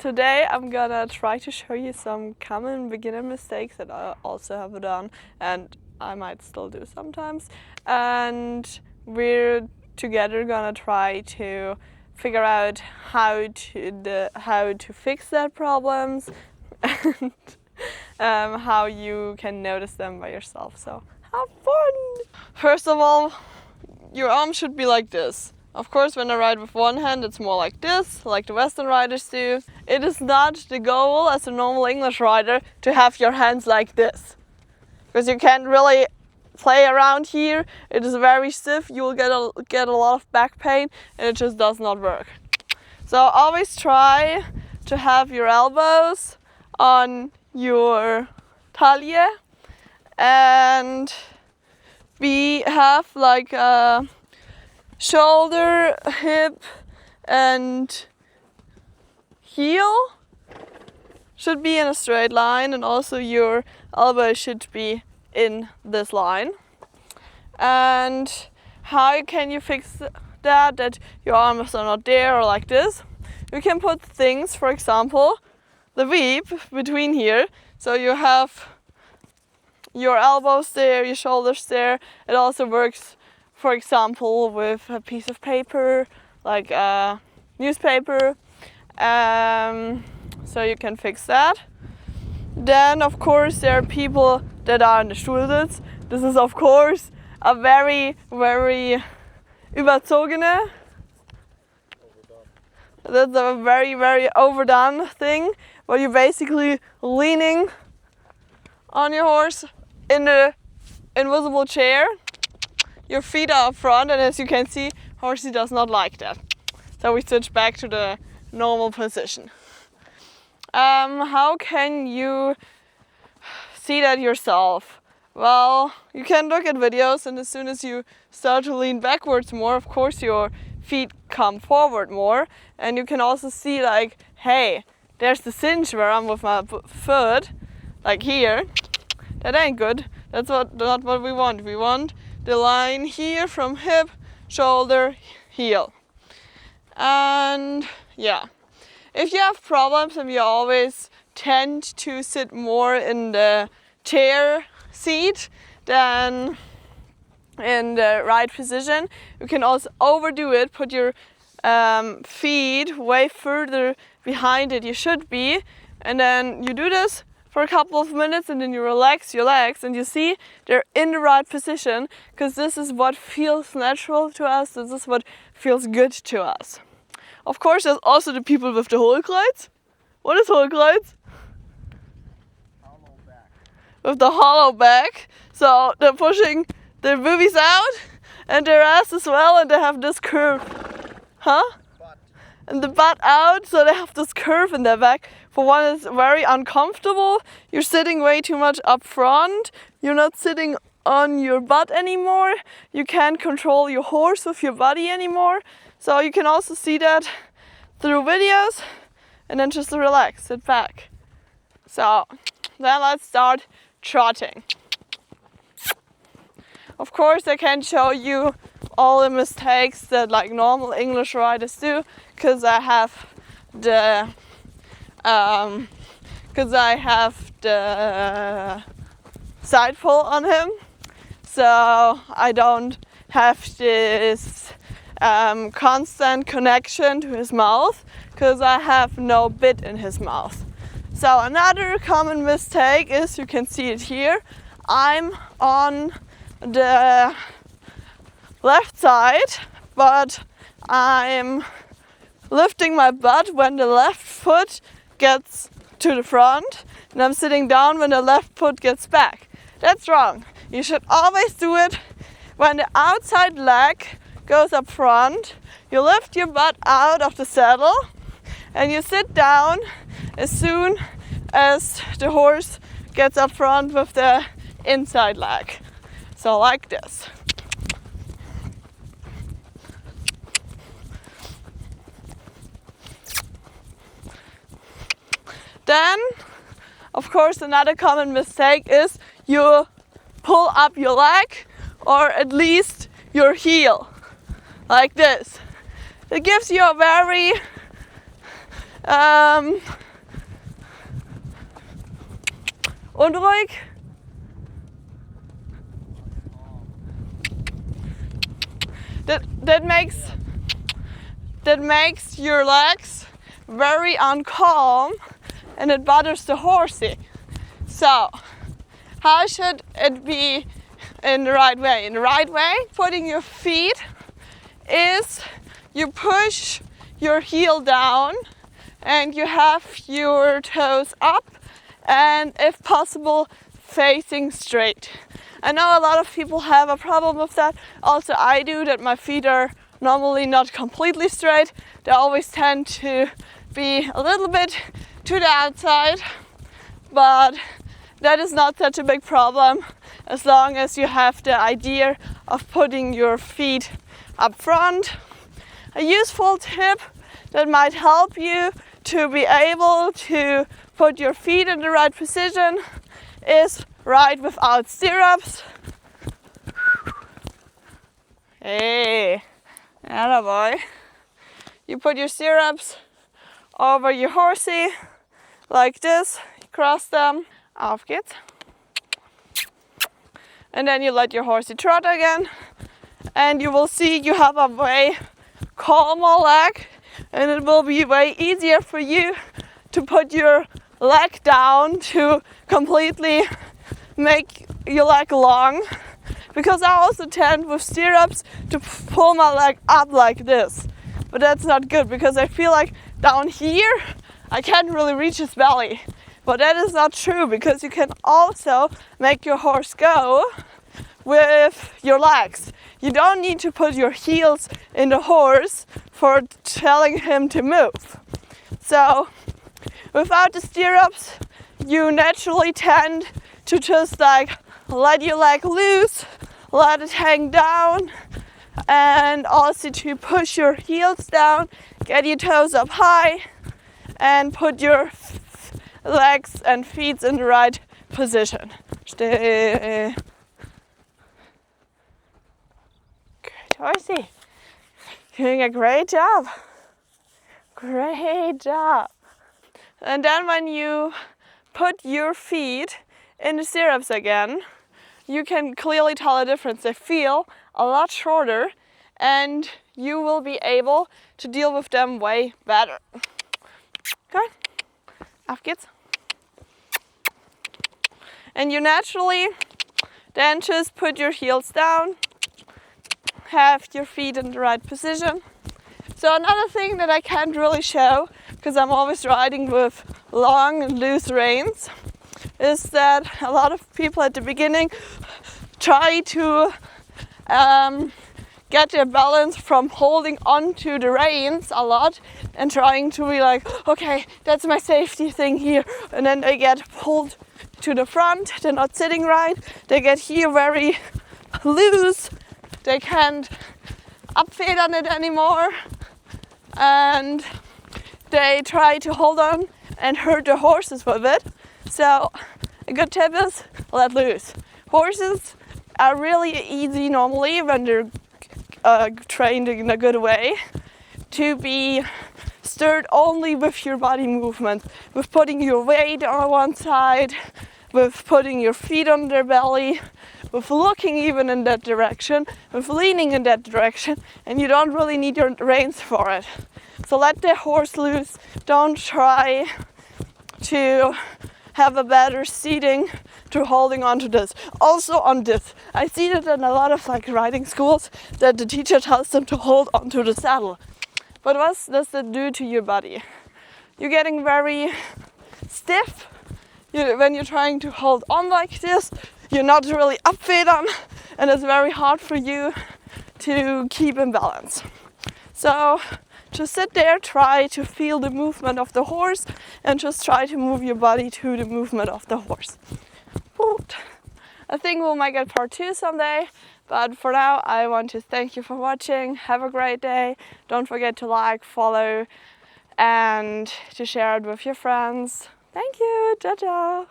today I'm gonna try to show you some common beginner mistakes that I also have done and I might still do sometimes. And we're together gonna try to figure out how to fix that problems and how you can notice them by yourself. So have fun! First of all, your arm should be like this. Of course, when I ride with one hand, it's more like this, like the Western riders do. It is not the goal as a normal English rider to have your hands like this, because you can't really play around here. It is very stiff. You will get a lot of back pain, and it just does not work. So always try to have your elbows on your taille and have like a shoulder, hip and heel should be in a straight line, and also your elbow should be in this line. And how can you fix that your arms are not there or like this? You can put things, for example, the weep between here, so you have your elbows there, your shoulders there. It also works, for example, with a piece of paper, like a newspaper, so you can fix that. Then, of course, there are people that are in the Stuhlsitz. This is, of course, a very, very überzogene. That's a very, very overdone thing, where you're basically leaning on your horse in the invisible chair. Your feet are up front, and as you can see, horsey does not like that. So we switch back to the normal position. How can you see that yourself? Well, you can look at videos, and as soon as you start to lean backwards more, of course your feet come forward more, and you can also see like, hey, there's the cinch where I'm with my foot, like here. That ain't good. That's not what we want. We want the line here from hip, shoulder, heel. And yeah, if you have problems and you always tend to sit more in the chair seat than in the right position, you can also overdo it. Put your feet way further behind it you should be, and then you do this for a couple of minutes, and then you relax your legs, and you see they're in the right position, because this is what feels natural to us. This is what feels good to us. Of course, there's also the people with the Hohlkreuz. What is Hohlkreuz? Hollow back. With the hollow back. So they're pushing their boobies out and their ass as well, and they have this curve. Huh? Butt. And the butt out, so they have this curve in their back. For one, it's very uncomfortable. You're sitting way too much up front. You're not sitting on your butt anymore. You can't control your horse with your body anymore. So you can also see that through videos, and then just relax, sit back. So then let's start trotting. Of course, I can't show you all the mistakes that like normal English riders do, because I have the side pull on him, so I don't have this constant connection to his mouth, because I have no bit in his mouth. So another common mistake is, you can see it here, I'm on the left side, but I'm lifting my butt when the left foot gets to the front, and I'm sitting down when the left foot gets back. That's wrong. You should always do it when the outside leg goes up front. You lift your butt out of the saddle and you sit down as soon as the horse gets up front with the inside leg. So like this. Then, of course, another common mistake is you pull up your leg, or at least your heel, like this. It gives you a very Unruhig. That makes your legs very uncalm, and it bothers the horsey. So, how should it be in the right way? In the right way, putting your feet is you push your heel down and you have your toes up and if possible facing straight. I know a lot of people have a problem with that. Also I do, that my feet are normally not completely straight. They always tend to be a little bit to the outside, but that is not such a big problem as long as you have the idea of putting your feet up front. A useful tip that might help you to be able to put your feet in the right position is ride without stirrups. Hey, atta boy. You put your stirrups over your horsey like this, you cross them, auf geht's. And then you let your horsey trot again, and you will see you have a way calmer leg, and it will be way easier for you to put your leg down to completely make your leg long, because I also tend with stirrups to pull my leg up like this, but that's not good because I feel like down here I can't really reach his belly. But that is not true, because you can also make your horse go with your legs. You don't need to put your heels in the horse for telling him to move. So without the stirrups, you naturally tend to just like let your leg loose, let it hang down, and also to push your heels down, get your toes up high, and put your legs and feet in the right position. Stay. Great horsey. Doing a great job. Great job. And then when you put your feet in the stirrups again, you can clearly tell a difference. They feel a lot shorter and you will be able to deal with them way better. Good. Auf geht's. And you naturally then just put your heels down, have your feet in the right position. So another thing that I can't really show, because I'm always riding with long and loose reins, is that a lot of people at the beginning try to get their balance from holding onto the reins a lot and trying to be like, okay, that's my safety thing here, and then they get pulled to the front, they're not sitting right, they get here very loose, they can't upfedern it anymore, and they try to hold on and hurt their horses with it. So a good tip is let loose. Horses are really easy normally when they're trained in a good way to be stirred only with your body movement, with putting your weight on one side, with putting your feet on their belly, with looking even in that direction, with leaning in that direction, and you don't really need your reins for it. So let the horse loose. Don't try to have a better seating to holding on to this. Also on this, I see that in a lot of like riding schools that the teacher tells them to hold onto the saddle. But what does that do to your body? You're getting very stiff. When you're trying to hold on like this, you're not really upfedern, and it's very hard for you to keep in balance. So just sit there, try to feel the movement of the horse, and just try to move your body to the movement of the horse. I think we might get part 2 someday, but for now I want to thank you for watching. Have a great day. Don't forget to like, follow, and to share it with your friends. Thank you. Ciao, ciao.